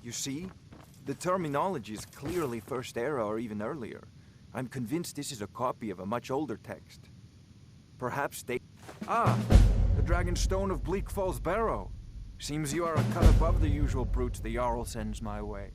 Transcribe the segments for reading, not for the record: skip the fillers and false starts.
You see? The terminology is clearly First Era or even earlier. I'm convinced this is a copy of a much older text. Perhaps they... Ah! The Dragonstone of Bleak Falls Barrow. Seems you are a cut above the usual brutes the Jarl sends my way.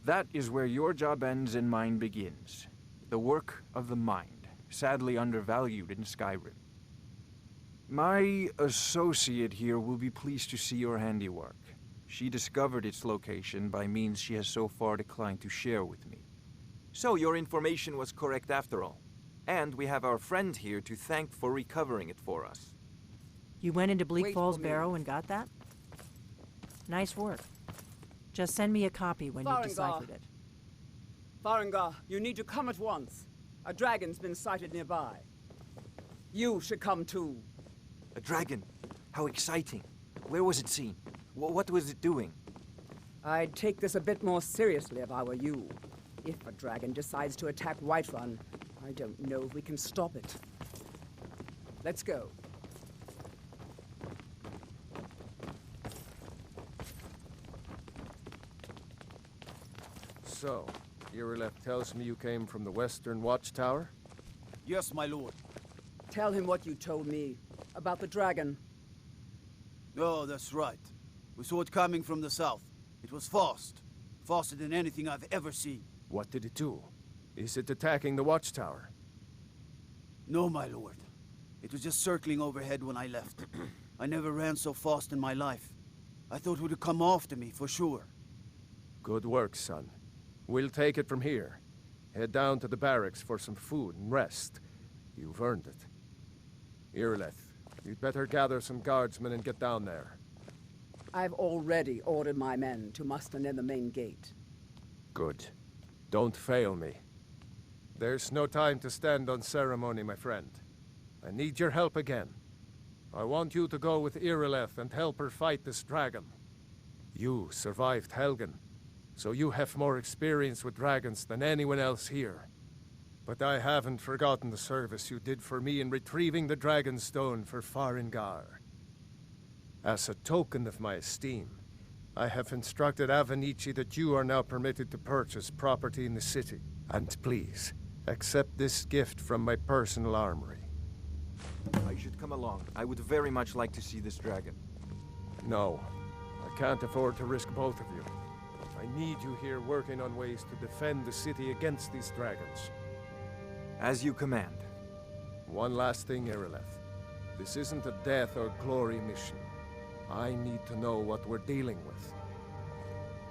That is where your job ends and mine begins. The work of the mind, sadly undervalued in Skyrim. My associate here will be pleased to see your handiwork. She discovered its location by means she has so far declined to share with me. So your information was correct after all. And we have our friend here to thank for recovering it for us. You went into Bleak Wait Falls for me. Barrow and got that? Nice work. Just send me a copy when you've deciphered it. Farengar, you need to come at once. A dragon's been sighted nearby. You should come too. A dragon? How exciting. Where was it seen? What was it doing? I'd take this a bit more seriously if I were you. If a dragon decides to attack Whiterun, I don't know if we can stop it. Let's go. So, Irileth tells me you came from the Western Watchtower? Yes, my lord. Tell him what you told me about the dragon. Oh, that's right. We saw it coming from the south. It was fast. Faster than anything I've ever seen. What did it do? Is it attacking the Watchtower? No, my lord. It was just circling overhead when I left. I never ran so fast in my life. I thought it would come after me, for sure. Good work, son. We'll take it from here. Head down to the barracks for some food and rest. You've earned it. Irileth, you'd better gather some guardsmen and get down there. I've already ordered my men to muster near the main gate. Good. Don't fail me. There's no time to stand on ceremony, my friend. I need your help again. I want you to go with Irileth and help her fight this dragon. You survived Helgen, so you have more experience with dragons than anyone else here. But I haven't forgotten the service you did for me in retrieving the Dragonstone for Farengar. As a token of my esteem, I have instructed Avenici that you are now permitted to purchase property in the city. And please, accept this gift from my personal armory. I should come along. I would very much like to see this dragon. No, I can't afford to risk both of you. I need you here working on ways to defend the city against these dragons. As you command. One last thing, Irileth. This isn't a death or glory mission. I need to know what we're dealing with.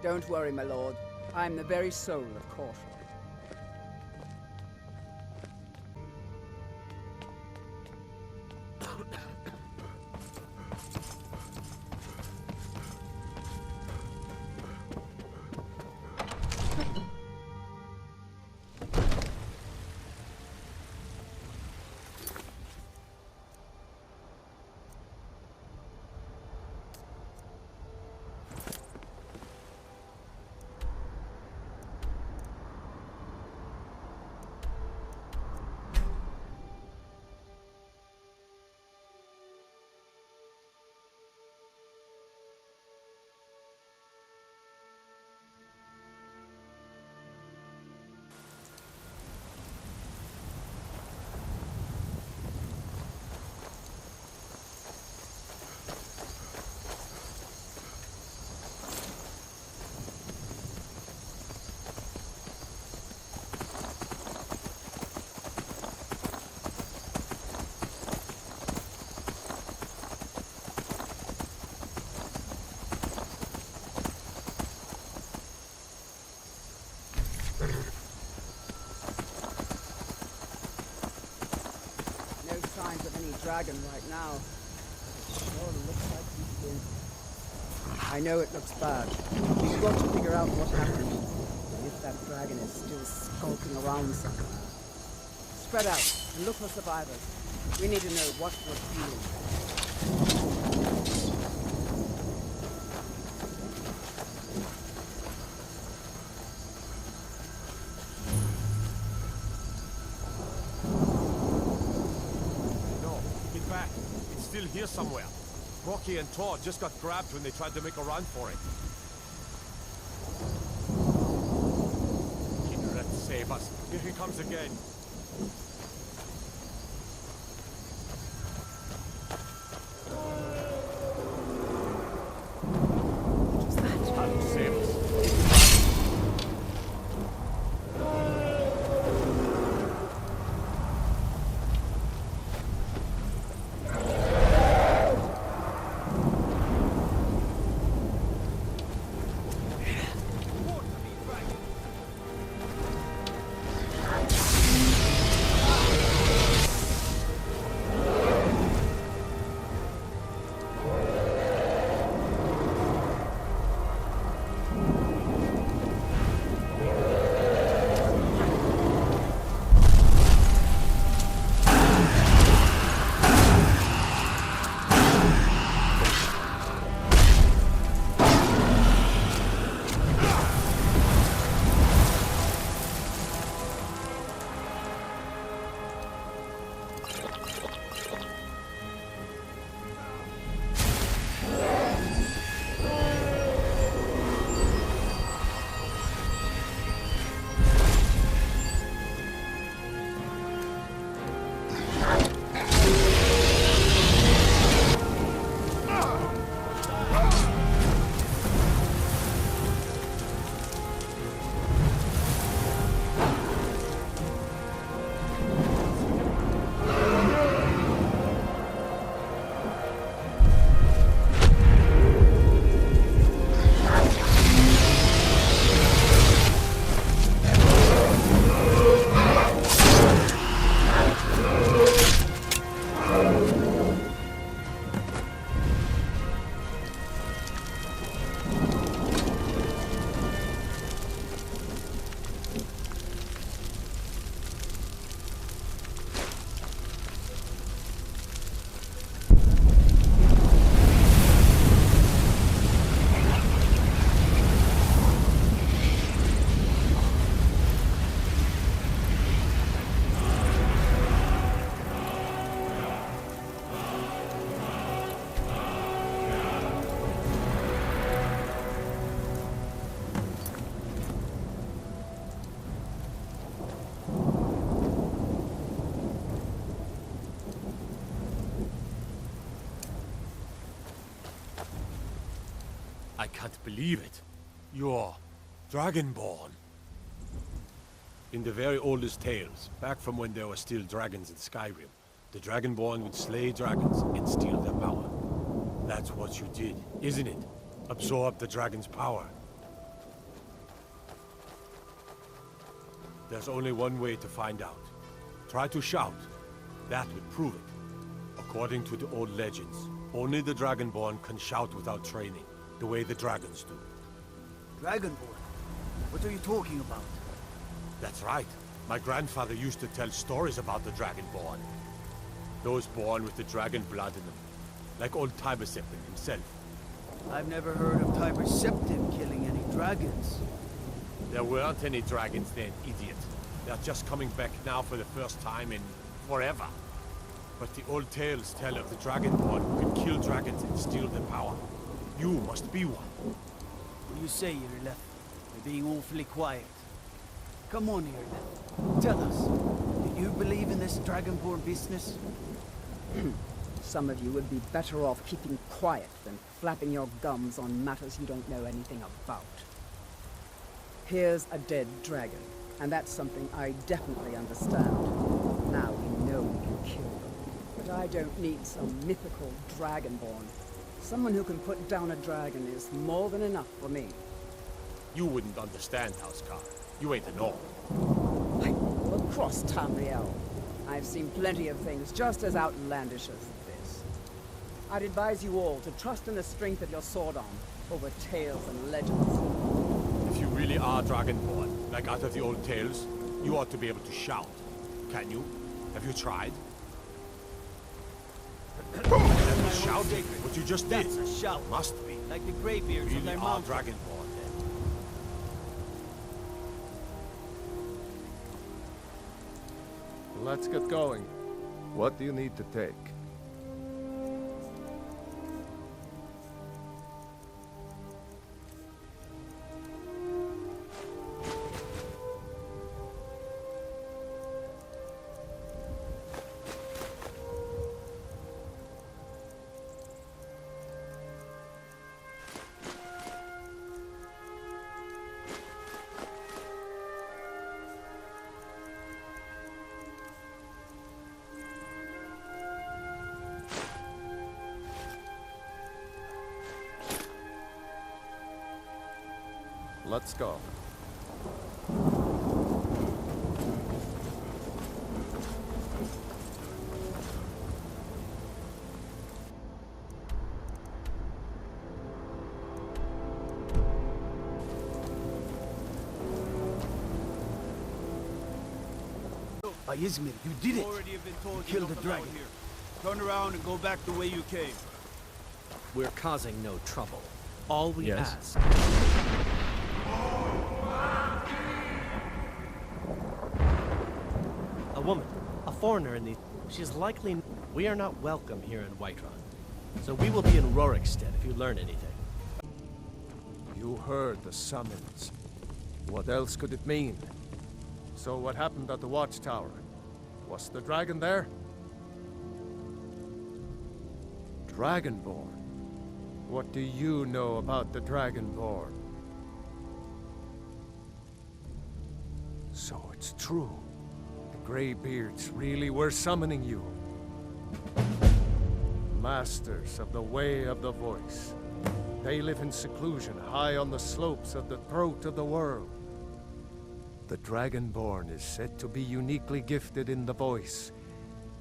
Don't worry, my lord. I'm the very soul of caution. No signs of any dragon right now. Oh, it looks like he's been... I know it looks bad. We've got to figure out what happened. If that dragon is still skulking around somewhere. Spread out and look for survivors. We need to know what we're feeling. No, get back. It's still here somewhere. Brocky and Todd just got grabbed when they tried to make a run for it. Kineret, save us. Here he comes again. Time to save us. I can't believe it. You're Dragonborn. In the very oldest tales, back from when there were still dragons in Skyrim, the Dragonborn would slay dragons and steal their power. That's what you did, isn't it? Absorb the dragon's power. There's only one way to find out. Try to shout. That would prove it. According to the old legends, only the Dragonborn can shout without training, the way the dragons do. Dragonborn? What are you talking about? That's right. My grandfather used to tell stories about the Dragonborn. Those born with the dragon blood in them. Like old Tiber Septim himself. I've never heard of Tiber Septim killing any dragons. There weren't any dragons then, idiot. They're just coming back now for the first time in forever. But the old tales tell of the Dragonborn who can kill dragons and steal their power. You must be one. What do you say, Irleth? You're being awfully quiet. Come on, Irleth. Tell us, do you believe in this Dragonborn business? Some of you would be better off keeping quiet than flapping your gums on matters you don't know anything about. Here's a dead dragon, and that's something I definitely understand. Now we know we can kill them. But I don't need some mythical Dragonborn. Someone who can put down a dragon is more than enough for me. You wouldn't understand, Housecar. You ain't a Norm. Across Tamriel, I've seen plenty of things just as outlandish as this. I'd advise you all to trust in the strength of your sword arm over tales and legends. If you really are Dragonborn, like out of the old tales, you ought to be able to shout. Can you? Have you tried? Have you shouted what you just did? That's a shout. Must be. Like the greybeards You of really their are mountain. Dragonborn, then. Let's get going. What do you need to take? let's go. Izmir, you did it! Already have been told You killed don't the come out dragon. here. Turn around and go back the way you came. We're causing no trouble. All we ask. A woman, a foreigner in the... She's likely... We are not welcome here in Whiterun. So we will be in Rorikstead if you learn anything. You heard the summons. What else could it mean? So what happened at the watchtower? Was the dragon there? Dragonborn? What do you know about the Dragonborn? So it's true. The Greybeards really were summoning you. Masters of the Way of the Voice. They live in seclusion high on the slopes of the throat of the world. The Dragonborn is said to be uniquely gifted in the voice,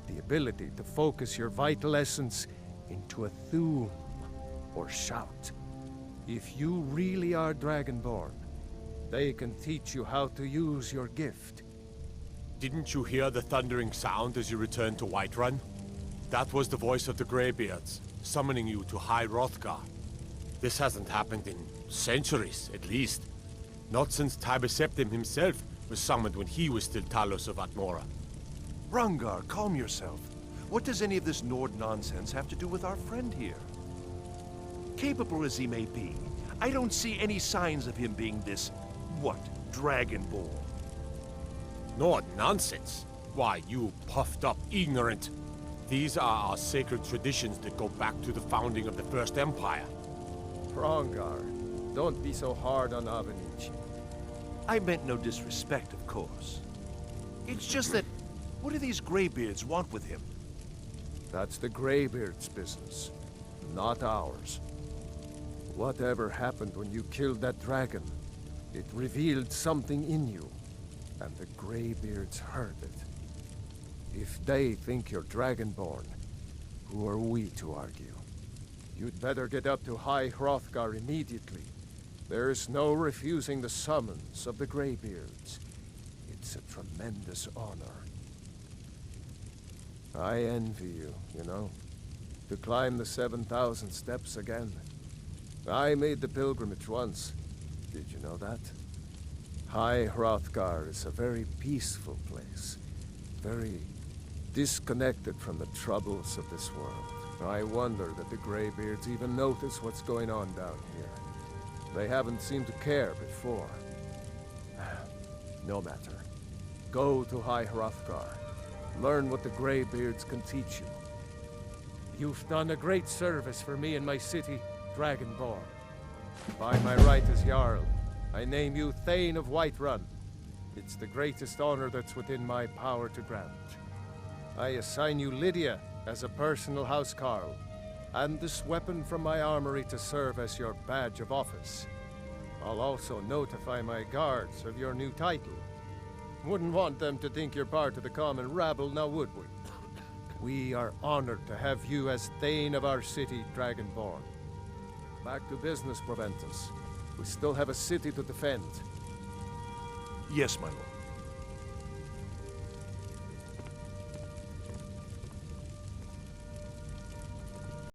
the ability to focus your vital essence into a thum, or shout. If you really are Dragonborn, they can teach you how to use your gift. Didn't you hear the thundering sound as you returned to Whiterun? That was the voice of the Greybeards, summoning you to High Hrothgar. This hasn't happened in centuries, at least. Not since Tiber Septim himself was summoned when he was still Talos of Atmora. Rungar, calm yourself. What does any of this Nord nonsense have to do with our friend here? Capable as he may be, I don't see any signs of him being this, what, Dragonborn? Nord nonsense? Why, you puffed up ignorant. These are our sacred traditions that go back to the founding of the First Empire. Hrongar, don't be so hard on Avenich. I meant no disrespect, of course. It's just that, what do these Greybeards want with him? That's the Greybeards' business, not ours. Whatever happened when you killed that dragon, it revealed something in you, and the Greybeards heard it. If they think you're Dragonborn, who are we to argue? You'd better get up to High Hrothgar immediately. There's no refusing the summons of the Greybeards. It's a tremendous honor. I envy you, you know, to climb the 7,000 steps again. I made the pilgrimage once. Did you know that? High Hrothgar is a very peaceful place. Very disconnected from the troubles of this world. I wonder that the Greybeards even notice what's going on down here. They haven't seemed to care before. No matter. Go to High Hrothgar. Learn what the Greybeards can teach you. You've done a great service for me and my city, Dragonborn. By my right as Jarl, I name you Thane of Whiterun. It's the greatest honor that's within my power to grant. I assign you Lydia as a personal housecarl, and this weapon from my armory to serve as your badge of office. I'll also notify my guards of your new title. Wouldn't want them to think you're part of the common rabble, now would we? We are honored to have you as Thane of our city, Dragonborn. Back to business, Proventus. We still have a city to defend. Yes, my lord.